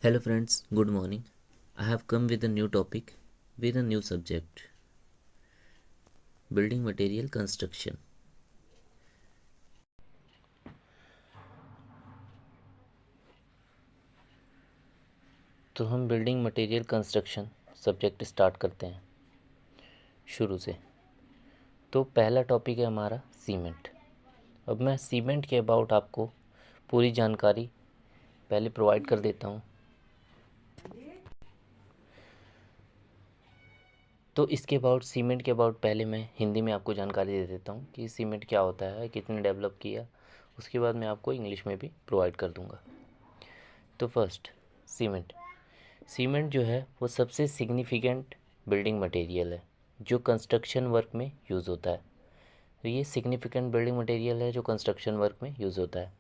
Hello friends, good morning. I have come with a new topic with a new subject, building material construction. तो हम building material construction subject start करते हैं शुरू से। तो पहला टॉपिक है हमारा सीमेंट। अब मैं सीमेंट के अबाउट आपको पूरी जानकारी पहले प्रोवाइड कर देता हूँ। तो इसके अबाउट सीमेंट के अबाउट पहले मैं हिंदी में आपको जानकारी दे देता हूँ कि सीमेंट क्या होता है, कितने डेवलप किया। उसके बाद मैं आपको इंग्लिश में भी प्रोवाइड कर दूँगा। तो फर्स्ट सीमेंट। सीमेंट जो है वो सबसे सिग्निफिकेंट बिल्डिंग मटेरियल है जो कंस्ट्रक्शन वर्क में यूज़ होता है। तो ये सिग्निफिकेंट बिल्डिंग मटेरियल है जो कंस्ट्रक्शन वर्क में यूज़ होता है।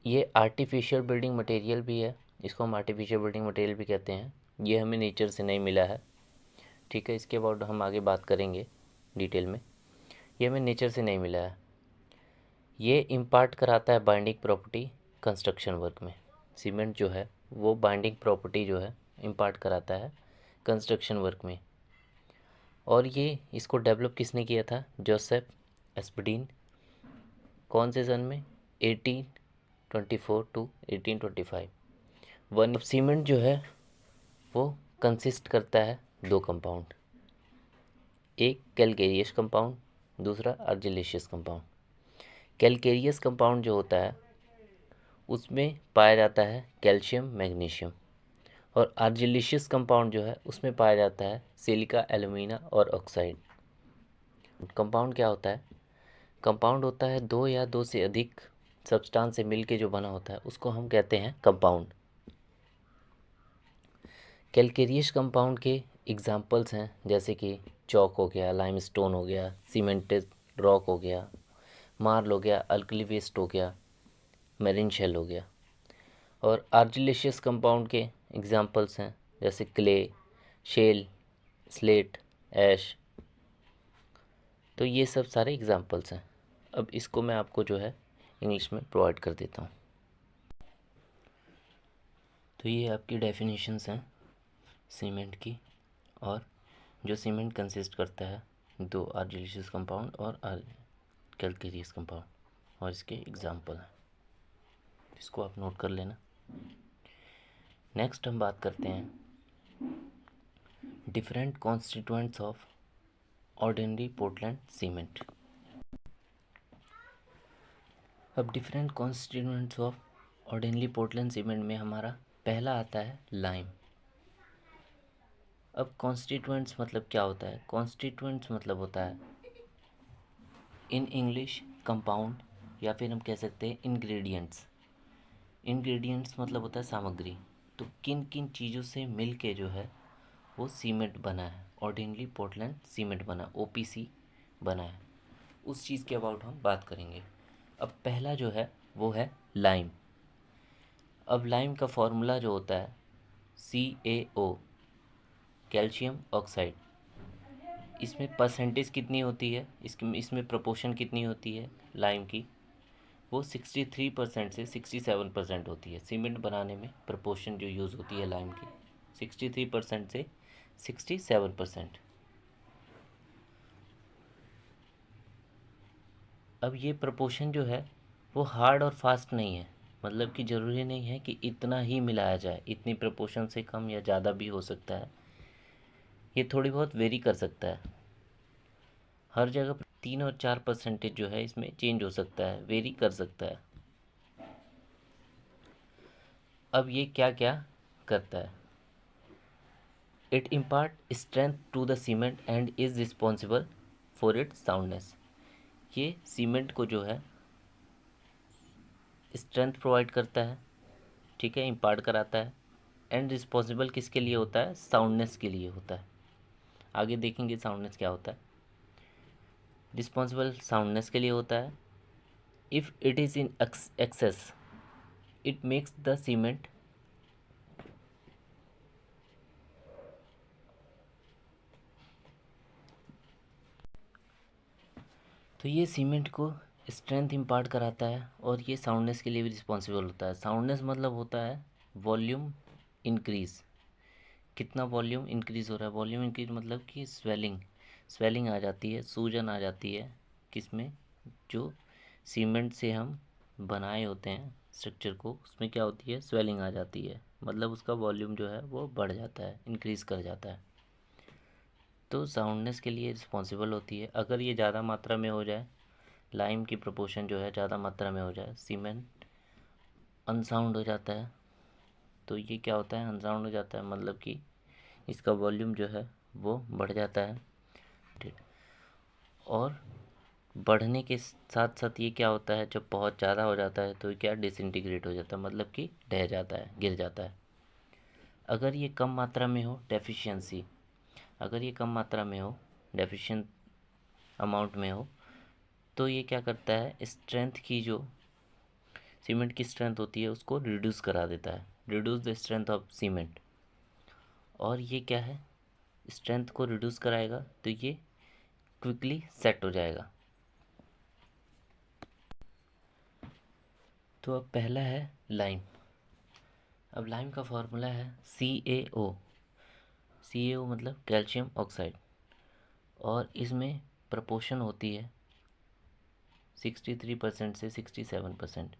ये आर्टिफिशियल बिल्डिंग मटेरियल भी है, इसको हम आर्टिफिशियल बिल्डिंग मटेरियल भी कहते हैं। ये हमें नेचर से नहीं मिला है, ठीक है। इसके अबाउट हम आगे बात करेंगे डिटेल में। ये हमें नेचर से नहीं मिला है। ये इम्पार्ट कराता है बाइंडिंग प्रॉपर्टी कंस्ट्रक्शन वर्क में। सीमेंट जो है वो बाइंडिंग प्रॉपर्टी जो है इम्पार्ट कराता है कंस्ट्रक्शन वर्क में। और ये इसको डेवलप किसने किया था? जोसेफ एस्पडीन। कौन से सन में? 1824 टू 1825। वन सीमेंट जो है वो कंसिस्ट करता है दो कंपाउंड, एक कैलकेरियस कंपाउंड, दूसरा अर्जिलेशियस कंपाउंड। कैलकेरियस कंपाउंड जो होता है उसमें पाया जाता है कैल्शियम मैग्नीशियम, और आर्जिलिशियस कंपाउंड जो है उसमें पाया जाता है सिलिका एल्यूमिना और ऑक्साइड। कंपाउंड क्या होता है? कंपाउंड होता है दो या दो से अधिक सब्सटेंस से मिलके जो बना होता है उसको हम कहते हैं कंपाउंड। कैलकेरियस कंपाउंड के एग्जांपल्स हैं जैसे कि चॉक हो गया, लाइमस्टोन हो गया, सीमेंटेड रॉक हो गया, मार्ल हो गया, अल्कली वेस्ट हो गया, मेरिन शेल हो गया। और आर्जिलेशियस कंपाउंड के एग्जांपल्स हैं जैसे क्ले, शेल, स्लेट, ऐश। तो ये सब सारे एग्जांपल्स हैं। अब इसको मैं आपको जो है इंग्लिश में प्रोवाइड कर देता हूँ। तो ये आपकी डेफिनेशंस हैं सीमेंट की, और जो सीमेंट कंसिस्ट करता है दो आर्जिलेशियस कंपाउंड और कैलकेरियस कंपाउंड, और इसके एग्जांपल हैं। इसको आप नोट कर लेना। नेक्स्ट हम बात करते हैं different constituents of ordinary Portland cement. अब different constituents of ordinary Portland cement में हमारा पहला आता है लाइम। अब कॉन्स्टिट्यूएंट्स मतलब क्या होता है? कॉन्स्टिट्यूएंट्स मतलब होता है इन इंग्लिश कंपाउंड, या फिर हम कह सकते हैं इंग्रेडिएंट्स। इंग्रेडिएंट्स मतलब होता है सामग्री। तो किन किन चीज़ों से मिल के जो है वो सीमेंट बना है, ऑर्डिनरी पोर्टलैंड सीमेंट बना, ओपीसी बना है, उस चीज़ के अबाउट हम बात करेंगे। अब पहला जो है वो है लाइम। अब लाइम का फॉर्मूला जो होता है CaO, कैल्शियम ऑक्साइड। इसमें परसेंटेज कितनी होती है, इसमें प्रोपोर्शन कितनी होती है लाइम की? वो 63% से 67% होती है। सीमेंट बनाने में प्रोपोर्शन जो यूज़ होती है लाइम की 63% से 67%। अब ये प्रोपोर्शन जो है वो हार्ड और फास्ट नहीं है, मतलब कि ज़रूरी नहीं है कि इतना ही मिलाया जाए, इतनी प्रोपोर्शन से कम या ज़्यादा भी हो सकता है। ये थोड़ी बहुत वेरी कर सकता है। हर जगह 3 और 4% जो है इसमें चेंज हो सकता है, वेरी कर सकता है। अब ये क्या क्या करता है? It impart strength to the cement and is responsible for its soundness. ये सीमेंट को जो है स्ट्रेंथ प्रोवाइड करता है, ठीक है, इम्पार्ट कराता है। एंड रिस्पॉन्सिबल किसके लिए होता है? साउंडनेस के लिए होता है। आगे देखेंगे साउंडनेस क्या होता है। रिस्पॉन्सिबल साउंडनेस के लिए होता है। If it is in excess it makes the cement तो ये सीमेंट को स्ट्रेंथ इम्पार्ट कराता है, और ये साउंडनेस के लिए भी रिस्पॉन्सिबल होता है। साउंडनेस मतलब होता है वॉल्यूम इंक्रीज़, कितना वॉल्यूम इंक्रीज़ हो रहा है, वॉल्यूम इंक्रीज मतलब कि स्वेलिंग आ जाती है, सूजन आ जाती है किसमें, जो सीमेंट से हम बनाए होते हैं स्ट्रक्चर को, उसमें क्या होती है, स्वेलिंग आ जाती है, मतलब उसका वॉल्यूम जो है वो बढ़ जाता है, इंक्रीज़ कर जाता है। तो साउंडनेस के लिए रिस्पॉन्सिबल होती है। अगर ये ज़्यादा मात्रा में हो जाए, लाइम की प्रोपोर्शन जो है ज़्यादा मात्रा में हो जाए, सीमेंट अनसाउंड हो जाता है। तो ये क्या होता है, अनसाउंड हो जाता है, मतलब कि इसका वॉल्यूम जो है वो बढ़ जाता है। ठीक। और बढ़ने के साथ साथ ये क्या होता है, जब बहुत ज़्यादा हो जाता है तो क्या डिसइंटीग्रेट हो जाता है, मतलब कि ढह जाता है, गिर जाता है। अगर ये कम मात्रा में हो, डेफिशिएंसी, अगर ये कम मात्रा में हो, डेफिशिएंट अमाउंट में हो, तो ये क्या करता है, स्ट्रेंथ की जो सीमेंट की स्ट्रेंथ होती है उसको रिड्यूस करा देता है, reduce the strength of cement. और ये क्या है, स्ट्रेंथ को रिड्यूस कराएगा तो ये क्विकली सेट हो जाएगा। तो अब पहला है लाइम। अब लाइम का फॉर्मूला है CaO, CaO मतलब कैल्शियम ऑक्साइड, और इसमें प्रपोर्शन होती है 63% से 67%।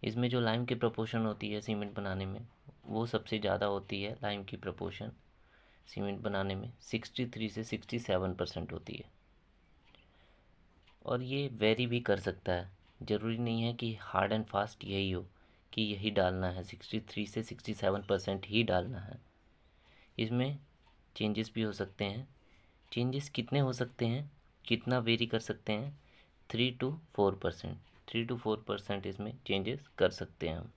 इसमें जो लाइम की प्रपोर्शन होती है सीमेंट बनाने में, वो सबसे ज़्यादा होती है। लाइम की प्रपोर्शन सीमेंट बनाने में 63 से 67% होती है। और ये वेरी भी कर सकता है, ज़रूरी नहीं है कि हार्ड एंड फास्ट यही हो कि यही डालना है, 63 से 67% ही डालना है। इसमें चेंजेस भी हो सकते हैं। चेंजेस कितने हो सकते हैं, कितना वेरी कर सकते हैं, 3 to 4%, 3 to 4% इसमें चेंजेस कर सकते हैं हम।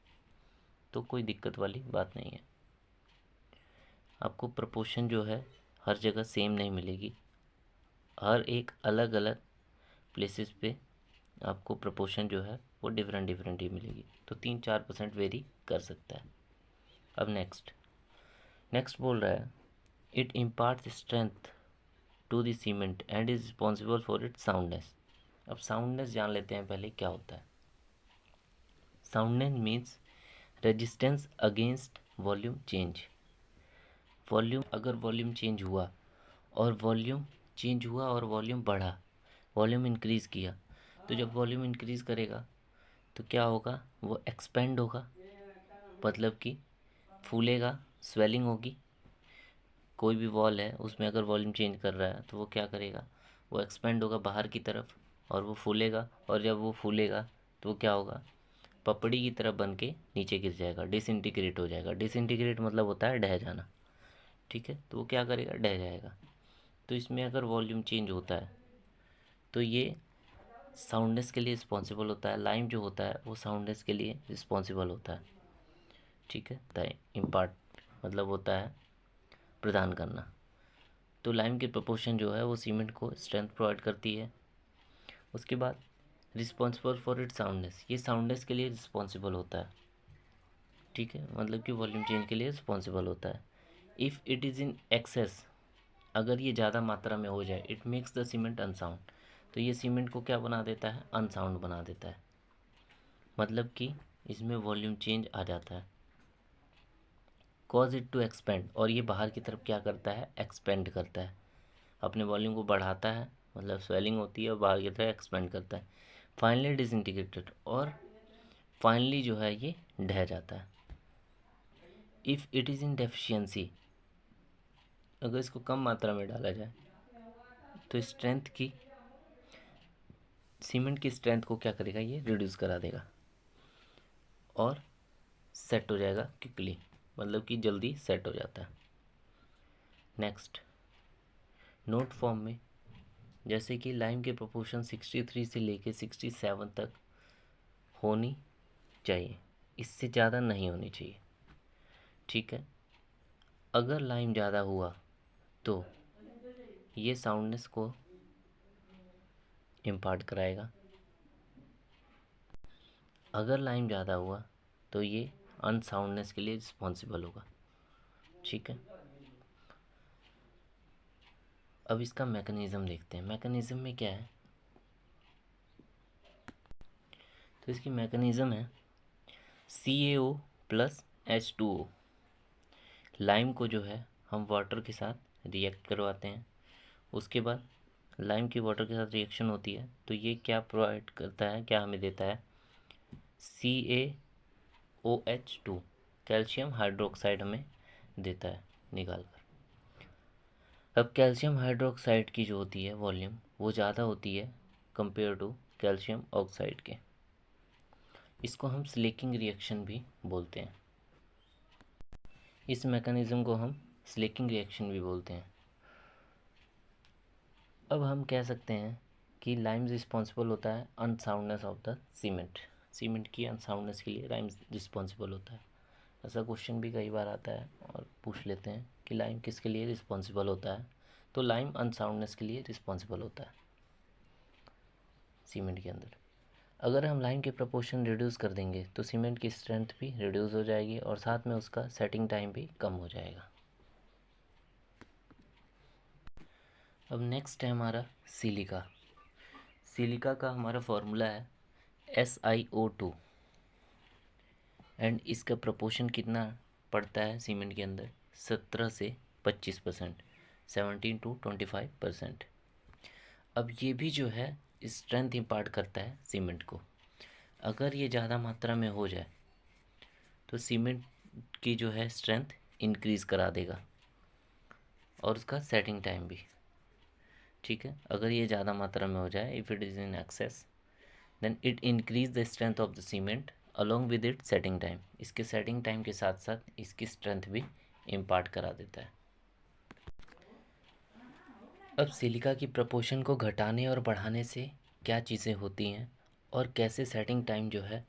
तो कोई दिक्कत वाली बात नहीं है। आपको प्रपोर्शन जो है हर जगह सेम नहीं मिलेगी, हर एक अलग अलग प्लेसेस पे आपको प्रपोर्शन जो है वो डिफरेंट डिफरेंट ही मिलेगी। तो 3-4% वेरी कर सकता है। अब नेक्स्ट बोल रहा है, it imparts strength to the cement and is responsible for it soundness. अब साउंडनेस जान लेते हैं पहले क्या होता है। Soundness means resistance against volume change. Volume, अगर वॉल्यूम चेंज हुआ और वॉल्यूम बढ़ा, वॉल्यूम इंक्रीज़ किया, तो जब वॉल्यूम इंक्रीज़ करेगा तो क्या होगा, वो एक्सपेंड होगा, मतलब कि फूलेगा, स्वेलिंग होगी। कोई भी वॉल है उसमें अगर वॉल्यूम चेंज कर रहा है तो वो क्या करेगा, वो एक्सपेंड होगा बाहर की तरफ और वो फूलेगा। और जब वो फूलेगा तो वो क्या होगा, पपड़ी की तरफ बन के नीचे गिर जाएगा, डिसइंटीग्रेट हो जाएगा। डिसइंटीग्रेट मतलब होता है ढह जाना। ठीक है, तो वो क्या करेगा, ढह जाएगा। तो इसमें अगर वॉल्यूम चेंज होता है तो ये साउंडनेस के लिए रिस्पॉन्सिबल होता है। लाइम जो होता है वो साउंडनेस के लिए रिस्पॉन्सिबल होता है। ठीक है, इम्पार्ट मतलब होता है प्रदान करना। तो लाइम की प्रपोर्शन जो है वो सीमेंट को स्ट्रेंथ प्रोवाइड करती है। उसके बाद रिस्पॉन्सिबल फॉर इट साउंडनेस, ये साउंडनेस के लिए रिस्पॉन्सिबल होता है। ठीक है, मतलब कि वॉल्यूम चेंज के लिए रिस्पॉन्सिबल होता है। If it is in access, अगर ये ज़्यादा मात्रा में हो जाए, it makes the cement unsound, तो ये सीमेंट को क्या बना देता है, अनसाउंड बना देता है। मतलब कि इसमें वॉल्यूम चेंज आ जाता है। कॉज इट टू एक्सपेंड, और ये बाहर की तरफ क्या करता है, एक्सपेंड करता है, अपने वॉल्यूम को बढ़ाता है, मतलब स्वेलिंग होती है और बाहर की तरफ एक्सपेंड करता है। फाइनली डिसइंटीग्रेटेड, और फाइनली जो है ये ढह जाता है। If it is in deficiency, अगर इसको कम मात्रा में डाला जाए तो स्ट्रेंथ की, सीमेंट की स्ट्रेंथ को क्या करेगा, ये रिड्यूस करा देगा और सेट हो जाएगा क्विकली, मतलब कि जल्दी सेट हो जाता है। नेक्स्ट नोट फॉर्म में, जैसे कि लाइम के प्रोपोर्शन 63 से लेके 67 तक होनी चाहिए, इससे ज़्यादा नहीं होनी चाहिए। ठीक है, अगर लाइम ज़्यादा हुआ तो ये साउंडनेस को इम्पार्ट कराएगा, अगर लाइम ज़्यादा हुआ तो ये अनसाउंडनेस के लिए रिस्पॉन्सिबल होगा। ठीक है, अब इसका मैकेनिज़्म देखते हैं। मैकेनिज़्म में क्या है, तो इसकी मैकेनिज़्म है CaO प्लस H2O। लाइम को जो है हम वाटर के साथ रिएक्ट करवाते हैं, उसके बाद लाइम की वाटर के साथ रिएक्शन होती है, तो ये क्या प्रोवाइड करता है, क्या हमें देता है, CaOH2, कैल्शियम हाइड्रोक्साइड हमें देता है निकाल कर। अब कैल्शियम हाइड्रोक्साइड की जो होती है वॉल्यूम वो ज़्यादा होती है कंपेयर टू कैल्शियम ऑक्साइड के। इसको हम स्लेकिंग रिएक्शन भी बोलते हैं। इस मैकेनिज़्म को हम स्लेकिंग रिएक्शन भी बोलते हैं। अब हम कह सकते हैं कि लाइम रिस्पॉन्सिबल होता है unsoundness of the cement. Cement की अनसाउंडनेस के लिए लाइम रिस्पॉन्सिबल होता है। ऐसा क्वेश्चन भी कई बार आता है और पूछ लेते हैं कि लाइम किसके लिए रिस्पॉन्सिबल होता है, तो लाइम अनसाउंडनेस के लिए रिस्पॉन्सिबल होता है सीमेंट के अंदर। अगर हम लाइम के प्रपोर्शन रिड्यूस कर देंगे तो सीमेंट की स्ट्रेंथ भी रिड्यूस हो जाएगी और साथ में उसका सेटिंग टाइम भी कम हो जाएगा। अब नेक्स्ट है हमारा सिलिका। सिलिका का हमारा फॉर्मूला है SiO2 एंड इसका प्रपोर्शन कितना पड़ता है सीमेंट के अंदर, 17 से 25%, 17 to 25%। अब ये भी जो है स्ट्रेंथ इम्पार्ट करता है सीमेंट को। अगर ये ज़्यादा मात्रा में हो जाए तो सीमेंट की जो है स्ट्रेंथ इंक्रीज़ करा देगा और उसका सेटिंग टाइम भी। ठीक है, अगर ये ज़्यादा मात्रा में हो जाए, if it is in excess, then it increase the strength of the cement along with it setting time. इसके सेटिंग टाइम के साथ साथ इसकी स्ट्रेंथ भी इम्पार्ट करा देता है। अब सिलिका की प्रपोर्शन को घटाने और बढ़ाने से क्या चीज़ें होती हैं और कैसे सेटिंग टाइम जो है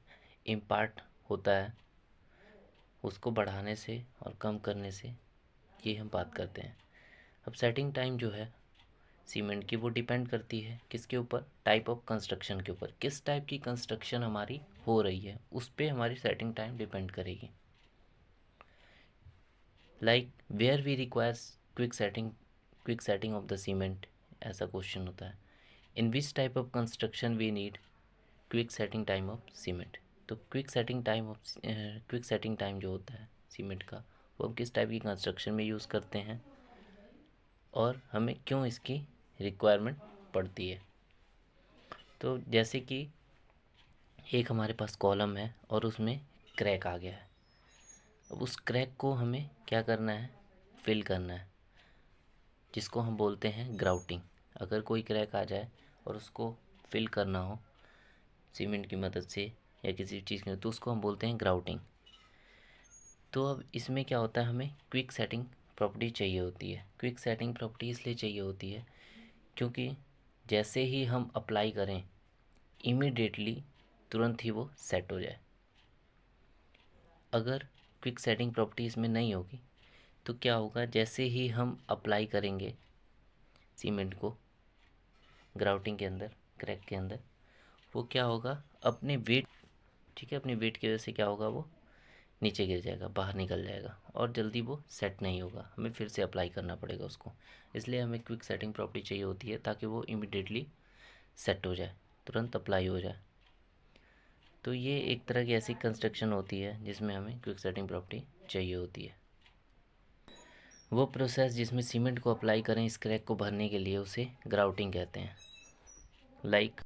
इम्पार्ट होता है उसको बढ़ाने से और कम करने से, ये हम बात करते हैं। अब सेटिंग टाइम जो है सीमेंट की वो डिपेंड करती है किसके ऊपर, टाइप ऑफ कंस्ट्रक्शन के ऊपर। किस टाइप की कंस्ट्रक्शन हमारी हो रही है उस पर हमारी सेटिंग टाइम डिपेंड करेगी। Like where we requires quick setting of the cement, ऐसा क्वेश्चन होता है। In which type of construction we need quick setting time of cement. तो क्विक सेटिंग टाइम जो होता है सीमेंट का वो हम किस टाइप की कंस्ट्रक्शन में यूज़ करते हैं और हमें क्यों इसकी रिक्वायरमेंट पड़ती है। तो जैसे कि एक हमारे पास कॉलम है और उसमें क्रैक आ गया है। अब उस क्रैक को हमें क्या करना है, फिल करना है, जिसको हम बोलते हैं ग्राउटिंग। अगर कोई क्रैक आ जाए और उसको फिल करना हो सीमेंट की मदद से या किसी चीज़ की, तो उसको हम बोलते हैं ग्राउटिंग। तो अब इसमें क्या होता है, हमें क्विक सेटिंग प्रॉपर्टी चाहिए होती है। क्विक सेटिंग प्रॉपर्टी इसलिए चाहिए होती है क्योंकि जैसे ही हम अप्लाई करें इमीडिएटली तुरंत ही वो सेट हो जाए। अगर क्विक सेटिंग प्रॉपर्टी इसमें नहीं होगी तो क्या होगा, जैसे ही हम अप्लाई करेंगे सीमेंट को ग्राउटिंग के अंदर, क्रैक के अंदर, वो क्या होगा, अपने वेट, ठीक है, अपनी वेट की वजह से क्या होगा, वो नीचे गिर जाएगा, बाहर निकल जाएगा और जल्दी वो सेट नहीं होगा, हमें फिर से अप्लाई करना पड़ेगा उसको। इसलिए हमें क्विक सेटिंग प्रॉपर्टी चाहिए होती है ताकि वो इमिडिएटली सेट हो जाए, तुरंत अप्लाई हो जाए। तो ये एक तरह की ऐसी कंस्ट्रक्शन होती है जिसमें हमें क्विक सेटिंग प्रॉपर्टी चाहिए होती है। वो प्रोसेस जिसमें सीमेंट को अप्लाई करें इस क्रैक को भरने के लिए उसे ग्राउटिंग कहते हैं। लाइक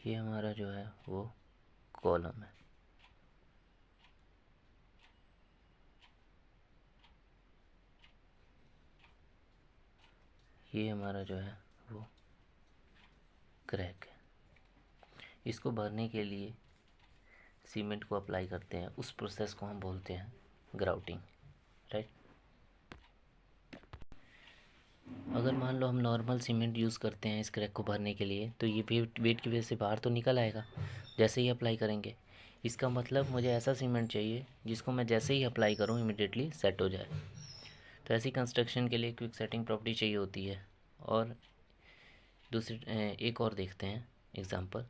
ये हमारा जो है वो कॉलम है। ये हमारा जो है वो क्रैक है। इसको भरने के लिए सीमेंट को अप्लाई करते हैं, उस प्रोसेस को हम बोलते हैं ग्राउटिंग, राइट। अगर मान लो हम नॉर्मल सीमेंट यूज़ करते हैं इस क्रैक को भरने के लिए तो ये वेट की वजह से बाहर तो निकल आएगा जैसे ही अप्लाई करेंगे। इसका मतलब मुझे ऐसा सीमेंट चाहिए जिसको मैं जैसे ही अप्लाई करूँ इमिडिएटली सेट हो जाए। तो ऐसी कंस्ट्रक्शन के लिए क्विक सेटिंग प्रॉपर्टी चाहिए होती है। और दूसरी एक और देखते हैं एग्जांपल।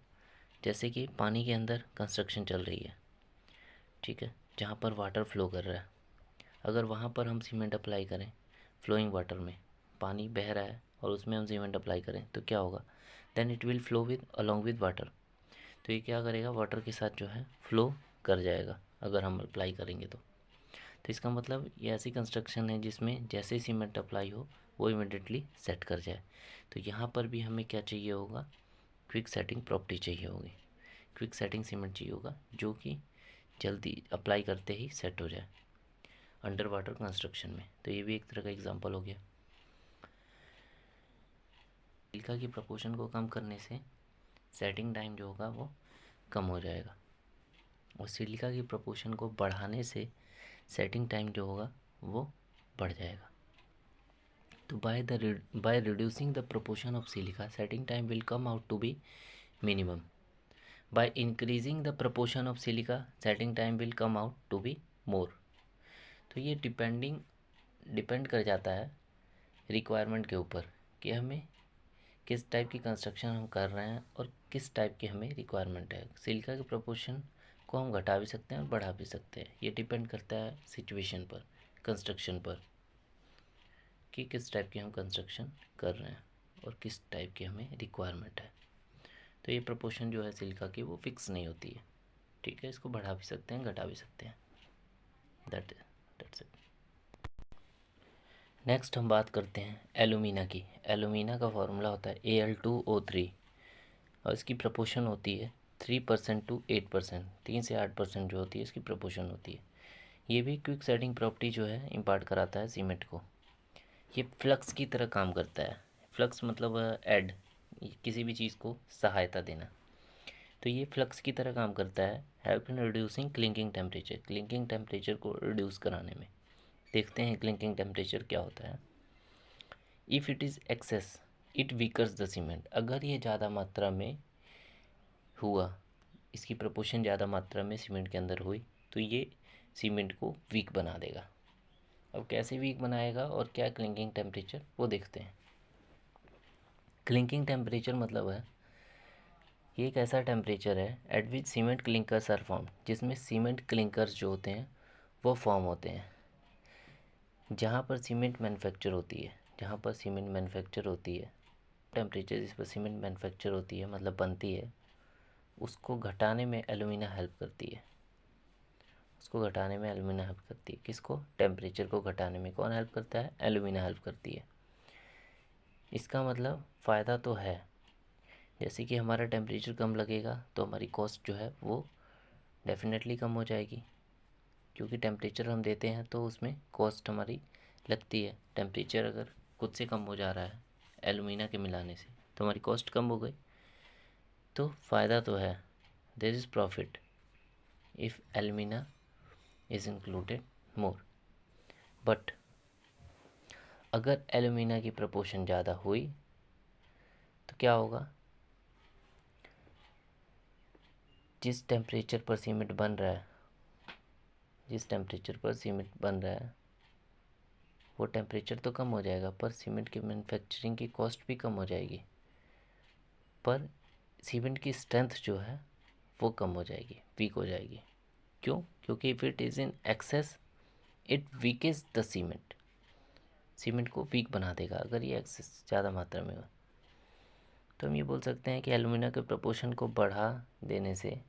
जैसे कि पानी के अंदर कंस्ट्रक्शन चल रही है, ठीक है, जहाँ पर वाटर फ्लो कर रहा है, अगर वहाँ पर हम सीमेंट अप्लाई करें, फ्लोइंग वाटर में पानी बह रहा है और उसमें हम सीमेंट अप्लाई करें तो क्या होगा, then it will flow with along with water. तो ये क्या करेगा, वाटर के साथ जो है फ्लो कर जाएगा अगर हम अप्लाई करेंगे तो इसका मतलब ये ऐसी कंस्ट्रक्शन है जिसमें जैसे ही सीमेंट अप्लाई हो वो इमिडिएटली सेट कर जाए। तो यहाँ पर भी हमें क्या चाहिए होगा, क्विक सेटिंग प्रॉपर्टी चाहिए होगी, क्विक सेटिंग सीमेंट चाहिए होगा जो कि जल्दी अप्लाई करते ही सेट हो जाए अंडर वाटर कंस्ट्रक्शन में। तो ये भी एक तरह का एग्जांपल हो गया। सिलिका की प्रपोर्शन को कम करने से सेटिंग टाइम जो होगा वो कम हो जाएगा, और सिलिका की प्रपोर्शन को बढ़ाने से सेटिंग टाइम जो होगा वो बढ़ जाएगा। तो by reducing the proportion of silica, setting time will come out to be minimum. By increasing the proportion of silica, setting time will come out to be more. तो ये डिपेंड कर जाता है रिक्वायरमेंट के ऊपर कि हमें किस टाइप की कंस्ट्रक्शन हम कर रहे हैं और किस टाइप की हमें रिक्वायरमेंट है। सिलिका के प्रपोर्शन को हम घटा भी सकते हैं और बढ़ा भी सकते हैं, ये डिपेंड करता है सिचुएशन पर, कंस्ट्रक्शन पर, कि किस टाइप की हम कंस्ट्रक्शन कर रहे हैं और किस टाइप की हमें रिक्वायरमेंट है। तो ये प्रपोर्शन जो है सिलिका की वो फिक्स नहीं होती है, ठीक है, इसको बढ़ा भी सकते हैं घटा भी सकते हैं। That's it. नेक्स्ट हम बात करते हैं एलुमिना की। एलुमिना का फॉर्मूला होता है Al2O3 और इसकी प्रपोर्शन होती है 3% to 8%, 3 से 8% जो होती है इसकी प्रपोर्शन होती है। ये भी क्विक सेटिंग प्रॉपर्टी जो है इम्पार्ट कराता है सीमेंट को। ये फ्लक्स की तरह काम करता है। फ्लक्स मतलब ऐड, किसी भी चीज़ को सहायता देना। तो ये फ्लक्स की तरह काम करता है, help in reducing clinking temperature, clinking temperature को रिड्यूस कराने में। देखते हैं क्लिंकिंग टेम्परेचर क्या होता है। If it is excess it weakens the cement, अगर ये ज़्यादा मात्रा में हुआ, इसकी प्रपोर्शन ज़्यादा मात्रा में सीमेंट के अंदर हुई तो ये सीमेंट को वीक बना देगा। अब कैसे वीक बनाएगा और क्या क्लिंकिंग टेम्परेचर वो देखते हैं। क्लिंकिंग टेम्परेचर मतलब है ये एक ऐसा टेम्परेचर है at which cement clinkers are form, जिसमें सीमेंट क्लिंकर्स जो होते हैं वो फॉर्म होते हैं। जहाँ पर सीमेंट मैन्युफैक्चर होती है, जहाँ पर सीमेंट मैन्युफैक्चर होती है, टेम्परेचर जिस पर सीमेंट मैन्युफैक्चर होती है मतलब बनती है, उसको घटाने में एलुमिना हेल्प करती है। उसको घटाने में एलुमिना हेल्प करती है। किसको? टेम्परेचर को घटाने में कौन हेल्प करता है? एलुमिना हेल्प करती है। इसका मतलब फ़ायदा तो है, जैसे कि हमारा टेम्परेचर कम लगेगा तो हमारी कॉस्ट जो है वो डेफिनेटली कम हो जाएगी, क्योंकि टेम्परेचर हम देते हैं तो उसमें कॉस्ट हमारी लगती है। टेम्परेचर अगर खुद से कम हो जा रहा है एलुमिना के मिलाने से तो हमारी कॉस्ट कम हो गई, तो फ़ायदा तो है। There is profit if alumina is included more. But अगर एलुमिना की प्रपोर्शन ज़्यादा हुई तो क्या होगा, जिस टेम्परेचर पर सीमेंट बन रहा है, जिस टेम्परेचर पर सीमेंट बन रहा है वो टेम्परेचर तो कम हो जाएगा, पर सीमेंट की मैन्युफैक्चरिंग की कॉस्ट भी कम हो जाएगी, पर सीमेंट की स्ट्रेंथ जो है वो कम हो जाएगी, वीक हो जाएगी। क्यों? क्योंकि if it is in excess it weakens the cement, cement को वीक बना देगा अगर ये एक्सेस ज़्यादा मात्रा में हो। तो हम ये बोल सकते हैं कि एलुमिना के प्रपोर्शन को बढ़ा देने से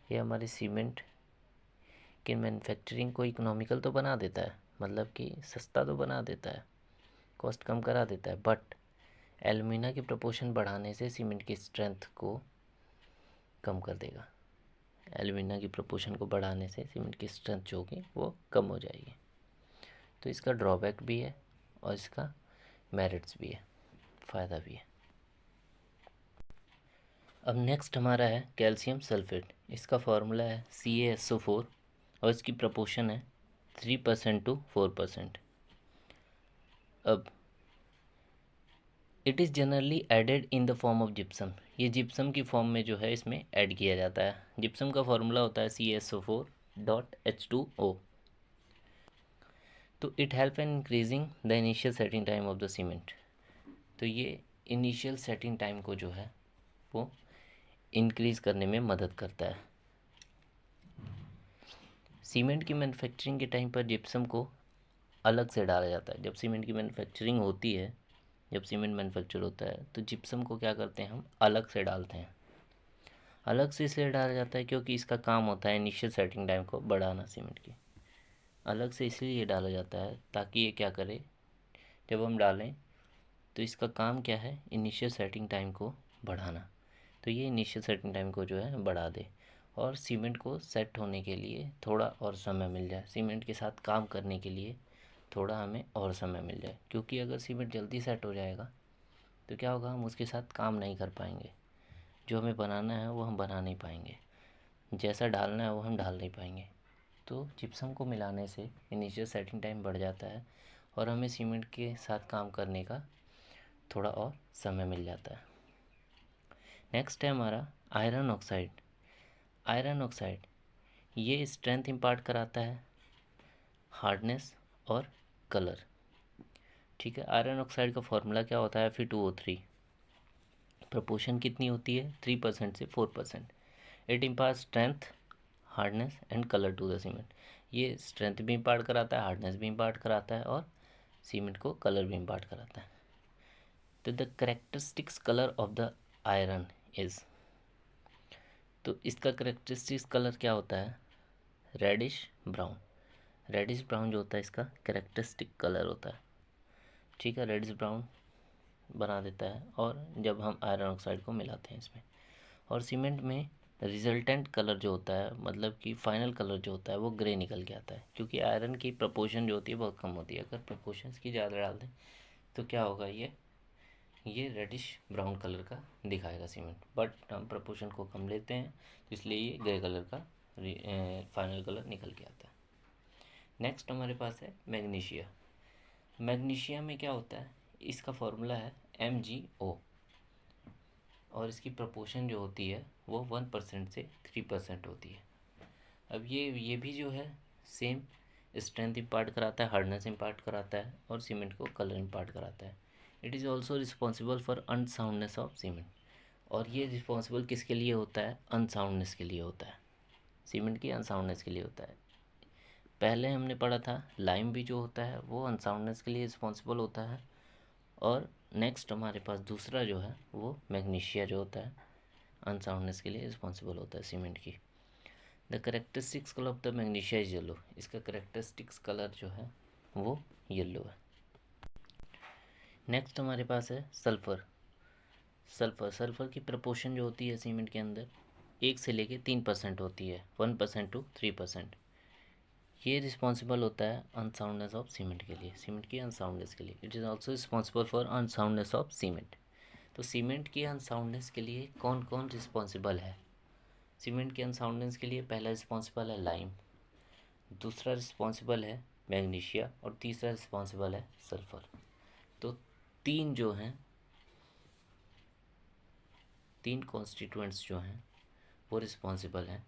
ये हमारे सीमेंट की मैन्युफैक्चरिंग को इकोनॉमिकल तो बना देता है, मतलब कि सस्ता तो बना देता है, कॉस्ट कम करा देता है, बट एलुमिना की प्रपोर्शन बढ़ाने से सीमेंट की स्ट्रेंथ को कम कर देगा। एलुमिना की प्रपोर्शन को बढ़ाने से सीमेंट की स्ट्रेंथ जो होगी वो कम हो जाएगी। तो इसका ड्रॉबैक भी है और इसका मेरिट्स भी है, फ़ायदा भी है। अब नेक्स्ट हमारा है कैल्शियम सल्फेट। इसका फार्मूला है CaSO4 और इसकी प्रपोर्शन है 3% to 4%। अब it is generally added in the form of gypsum, ये जिप्सम की फॉर्म में जो है इसमें ऐड किया जाता है। जिप्सम का फार्मूला होता है CaSO4.H2O। तो it help in increasing the initial setting time of the cement. तो ये इनिशियल सेटिंग टाइम को जो है वो इंक्रीज़ करने में मदद करता है। सीमेंट की मैन्युफैक्चरिंग के टाइम पर जिप्सम को अलग से डाला जाता है। जब सीमेंट की मैन्युफैक्चरिंग होती है, जब सीमेंट मैन्युफैक्चर होता है तो जिप्सम को क्या करते हैं, हम अलग से डालते हैं। अलग से इसलिए डाला जाता है क्योंकि इसका काम होता है इनिशियल सेटिंग टाइम को बढ़ाना। सीमेंट की अलग से इसलिए डाला जाता है ताकि ये क्या करे, जब हम डालें तो इसका काम क्या है, इनिशियल सेटिंग टाइम को बढ़ाना। तो ये इनिशियल सेटिंग टाइम को जो है बढ़ा दे और सीमेंट को सेट होने के लिए थोड़ा और समय मिल जाए, सीमेंट के साथ काम करने के लिए थोड़ा हमें और समय मिल जाए। क्योंकि अगर सीमेंट जल्दी सेट हो जाएगा तो क्या होगा, हम उसके साथ काम नहीं कर पाएंगे। जो हमें बनाना है वो हम बना नहीं पाएंगे, जैसा डालना है वो हम डाल नहीं पाएंगे। तो जिप्सम को मिलाने से इनिशियल सेटिंग टाइम बढ़ जाता है और हमें सीमेंट के साथ काम करने का थोड़ा और समय मिल जाता है। नेक्स्ट है हमारा आयरन ऑक्साइड। आयरन ऑक्साइड ये स्ट्रेंथ इम्पार्ट कराता है, हार्डनेस और कलर। ठीक है, आयरन ऑक्साइड का फॉर्मूला क्या होता है, Fe2O3। प्रपोर्शन कितनी होती है, 3% से 4%। It impart strength, hardness and colour to the cement. ये स्ट्रेंथ भी इम्पार्ट कराता है, हार्डनेस भी इम्पार्ट कराता है और सीमेंट को कलर भी इम्पार्ट कराता है। तो the characteristics colour of the iron is, तो इसका करेक्टरिस्टिक्स कलर क्या होता है, रेडिश ब्राउन। रेडिश ब्राउन जो होता है इसका करेक्टरिस्टिक कलर होता है। ठीक है, रेडिश ब्राउन बना देता है और जब हम आयरन ऑक्साइड को मिलाते हैं इसमें। और सीमेंट में रिजल्टेंट कलर जो होता है, मतलब कि फाइनल कलर जो होता है वो ग्रे निकल के आता है। क्योंकि आयरन की प्रपोर्शन जो होती है बहुत कम होती है। अगर प्रपोर्शंस की ज़्यादा डाल दें तो क्या होगा, ये रेडिश ब्राउन कलर का दिखाएगा सीमेंट। बट हम प्रपोर्शन को कम लेते हैं तो इसलिए ये ग्रे कलर का फाइनल कलर निकल के आता है। नेक्स्ट हमारे पास है मैग्नीशिया। मैग्नीशिया में क्या होता है, इसका फॉर्मूला है MgO और इसकी प्रपोर्शन जो होती है वो 1% से 3% होती है। अब ये भी जो है सेम स्ट्रेंथ इम्पार्ट कराता है, हार्डनेस इम्पार्ट कराता है और सीमेंट को कलर इम्पार्ट कराता है। It is also responsible for unsoundness of cement. और ये रिस्पॉन्सिबल किसके लिए होता है, अनसाउंडनेस के लिए होता है, सीमेंट की अनसाउंडनेस के लिए होता है। पहले हमने पढ़ा था लाइम भी जो होता है वो अनसाउंडनेस के लिए रिस्पॉन्सिबल होता है। और नेक्स्ट हमारे पास दूसरा जो है वो मैग्नीशिया जो होता है अनसाउंडनेस के लिए रिस्पॉन्सिबल होता है सीमेंट की। The characteristics colour of the magnesia is yellow. इसका करेक्टरिस्टिक्स कलर जो है वो येलो है। नेक्स्ट हमारे पास है सल्फ़र। सल्फ़र की प्रपोर्शन जो होती है सीमेंट के अंदर 1 से लेके 3% होती है, 1% टू 3%। ये रिस्पॉन्सिबल होता है अनसाउंडनेस ऑफ सीमेंट के लिए, सीमेंट की अनसाउंडनेस के लिए। It is also responsible for unsoundness of cement. तो सीमेंट की अनसाउंडनेस के लिए कौन कौन रिस्पॉन्सिबल है, सीमेंट की अनसाउंडनेस के लिए पहला रिस्पॉन्सिबल है लाइम, दूसरा रिस्पॉन्सिबल है मैग्नीशिया और तीसरा रिस्पॉन्सिबल है सल्फ़र। तो तीन जो हैं, तीन कॉन्स्टिट्यूएंट्स जो हैं वो रिस्पॉन्सिबल हैं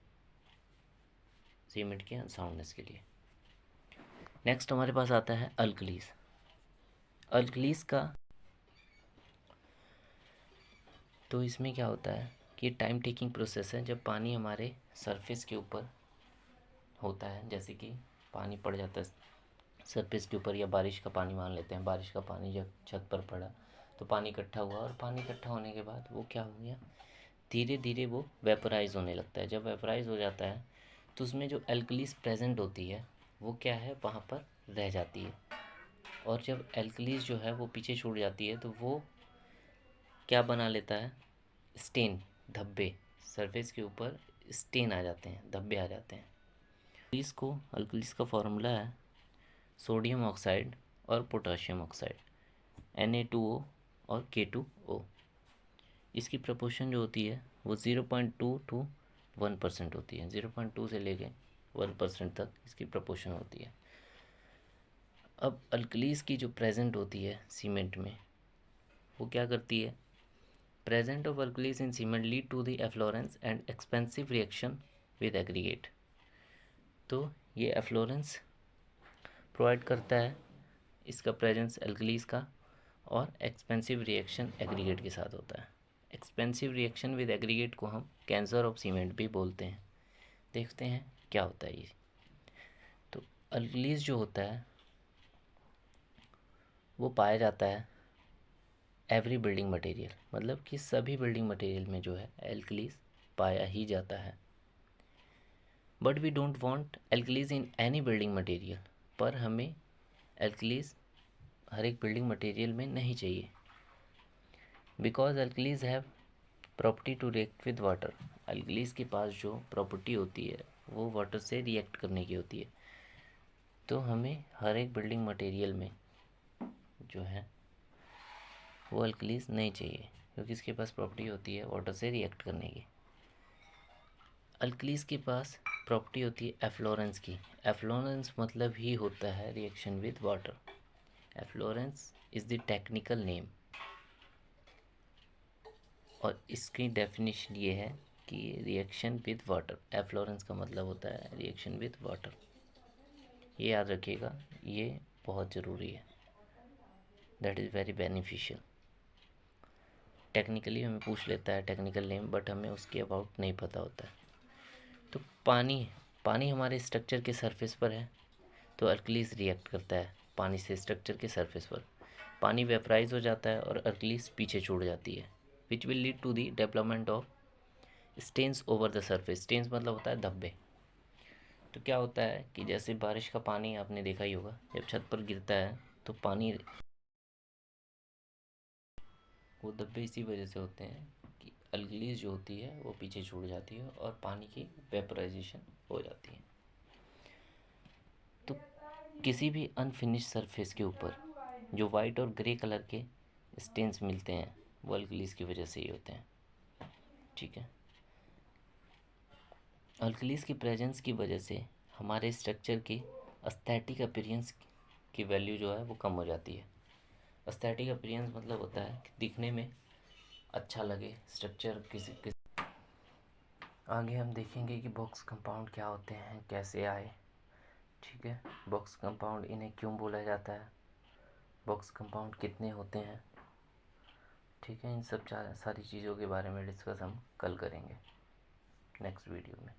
सीमेंट के अनसाउंडनेस के लिए। नेक्स्ट हमारे पास आता है अल्कलीज। अल्कलीज का तो इसमें क्या होता है कि टाइम टेकिंग प्रोसेस है। जब पानी हमारे सरफेस के ऊपर होता है, जैसे कि पानी पड़ जाता है सरफेस के ऊपर, या बारिश का पानी मान लेते हैं, बारिश का पानी जब छत पर पड़ा तो पानी इकट्ठा हुआ और पानी इकट्ठा होने के बाद वो क्या हो गया, धीरे धीरे वो वेपराइज होने लगता है। जब वेपराइज हो जाता है तो उसमें जो एल्कलीज प्रेजेंट होती है वो क्या है, वहाँ पर रह जाती है। और जब एल्कलीज जो है वो पीछे छूट जाती है तो वो क्या बना लेता है, स्टेन, धब्बे, सरफेस के ऊपर स्टेन आ जाते हैं, धब्बे आ जाते हैं। अल्कलीज का फॉर्मूला है सोडियम ऑक्साइड और पोटाशियम ऑक्साइड, Na2O और K2O। इसकी प्रपोर्शन जो होती है वो 0.2 टू 1% होती है। 0.2 से लेके 1% तक इसकी प्रपोर्शन होती है। अब अल्कलीज की जो प्रेजेंट होती है सीमेंट में वो क्या करती है, present of alkalies in cement lead to the efflorescence and expensive reaction with aggregate. तो ये एफ्लोरेंस प्रोवाइड करता है इसका प्रेजेंस एल्कलीज का, और एक्सपेंसिव रिएक्शन एग्रीगेट के साथ होता है। एक्सपेंसिव रिएक्शन विद एग्रीगेट को हम कैंसर ऑफ सीमेंट भी बोलते हैं। देखते हैं क्या होता है ये। तो अल्कलीज जो होता है वो पाया जाता है एवरी बिल्डिंग मटेरियल, मतलब कि सभी बिल्डिंग मटेरियल में जो है एल्कलीज पाया ही जाता है। But we don't want alkalies in any building material, पर हमें एल्कलीज हर एक बिल्डिंग मटेरियल में नहीं चाहिए। Because alkalies have property to react with water, alkalies के पास जो प्रॉपर्टी होती है वो वाटर से रिएक्ट करने की होती है। तो हमें हर एक बिल्डिंग मटेरियल में जो है वो अल्कलीज नहीं चाहिए, क्योंकि इसके पास प्रॉपर्टी होती है वाटर से रिएक्ट करने की। अल्कलीज के पास प्रॉपर्टी होती है एफ्लोरेंस की। एफ्लोरेंस मतलब ही होता है reaction with water. Efflorescence is the technical name, और इसकी डेफिनेशन ये है कि रिएक्शन विद वाटर, एफ्लोरेंस का मतलब होता है रिएक्शन विद वाटर। ये याद रखिएगा, ये बहुत ज़रूरी है, that is very beneficial. Technically हमें पूछ लेता है टेक्निकल नेम, बट हमें उसके अबाउट नहीं पता होता है। तो पानी हमारे स्ट्रक्चर के सरफेस पर है, तो अल्कलीज रिएक्ट करता है पानी से स्ट्रक्चर के सरफेस पर। पानी वेपराइज हो जाता है और अल्कलीज पीछे छूट जाती है, which will lead to the development of stains over the surface. Stains मतलब होता है धब्बे। तो क्या होता है कि जैसे बारिश का पानी आपने देखा ही होगा, जब छत पर गिरता है तो पानी, वो धब्बे इसी वजह से होते हैं कि अल्कलीज जो होती है वो पीछे छूट जाती है और पानी की वेपराइजेशन हो जाती है। तो किसी भी अनफिनिश सरफेस के ऊपर जो वाइट और ग्रे कलर के स्टेन्स मिलते हैं वो अल्कलीज की वजह से ही होते हैं। ठीक है, अल्कलीज की प्रेजेंस की वजह से हमारे स्ट्रक्चर की एस्थेटिक अपीयरेंस की वैल्यू जो है वो कम हो जाती है। एस्थेटिक अपीयरेंस मतलब होता है कि दिखने में अच्छा लगे स्ट्रक्चर किसी। आगे हम देखेंगे कि बॉक्स कंपाउंड क्या होते हैं, कैसे आए। ठीक है, बॉक्स कंपाउंड इन्हें क्यों बोला जाता है, बॉक्स कंपाउंड कितने होते हैं। ठीक है, इन सब सारी चीज़ों के बारे में डिस्कस हम कल करेंगे नेक्स्ट वीडियो में।